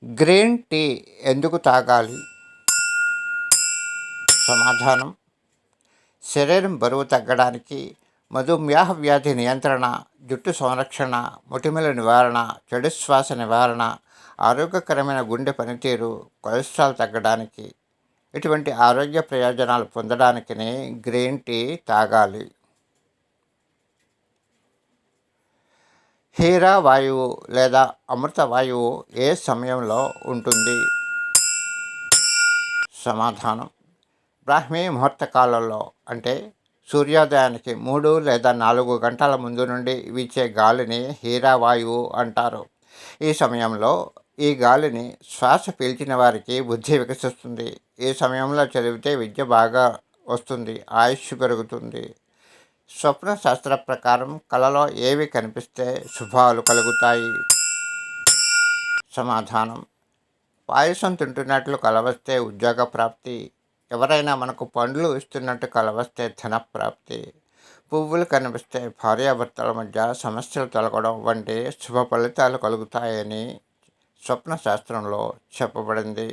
Green tea ఎందుకు తాగాలి? సమాధానం: శరీరం బరువు తగ్గడానికి, మధుమేహ వ్యాధి నియంత్రణ, జుట్టు సంరక్షణ, మొటిమల నివారణ, చెడు శ్వాస నివారణ, ఆరోగ్యకరమైన గుండె పనితీరు, కొలెస్ట్రాల్ తగ్గడానికి, ఇటువంటి ఆరోగ్య ప్రయోజనాలు పొందడానికినే గ్రీన్ టీ తాగాలి. హీరా వాయువు లేదా అమృత వాయువు ఏ సమయంలో ఉంటుంది? సమాధానం: బ్రాహ్మీ ముహూర్త కాలంలో, అంటే సూర్యోదయానికి 3 లేదా 4 గంటల ముందు నుండి వీచే గాలిని హీరా వాయువు అంటారు. ఈ సమయంలో ఈ గాలిని శ్వాస పీల్చిన వారికి బుద్ధి వికసిస్తుంది. ఈ సమయంలో చదివితే విద్య బాగా వస్తుంది, ఆయుష్ పెరుగుతుంది. స్వప్న శాస్త్ర ప్రకారం కలలో ఏవి కనిపిస్తే శుభాలు కలుగుతాయి? సమాధానం: పాయసం తింటున్నట్లు కల వస్తే ఉద్యోగ ప్రాప్తి, ఎవరైనా మనకు పండ్లు ఇస్తున్నట్టు కల వస్తే ధనప్రాప్తి, పువ్వులు కనిపిస్తే భార్యాభర్తల మధ్య సమస్యలు తొలగడం వంటి శుభ ఫలితాలు కలుగుతాయని స్వప్న శాస్త్రంలో చెప్పబడింది.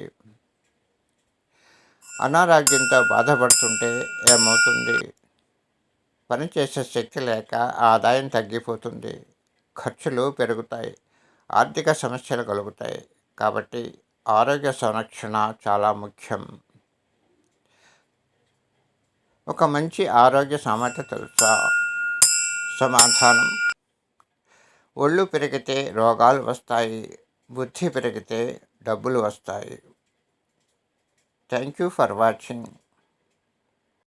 అనారోగ్యంతో బాధపడుతుంటే ఏమవుతుంది? పనిచేసే శక్తి లేక ఆదాయం తగ్గిపోతుంది, ఖర్చులు పెరుగుతాయి, ఆర్థిక సమస్యలు కలుగుతాయి. కాబట్టి ఆరోగ్య సంరక్షణ చాలా ముఖ్యం. ఒక మంచి ఆరోగ్య సామెత తెలుసా? సమాధానం: ఒళ్ళు పెరిగితే రోగాలు వస్తాయి, బుద్ధి పెరిగితే డబ్బులు వస్తాయి. Thank you for watching.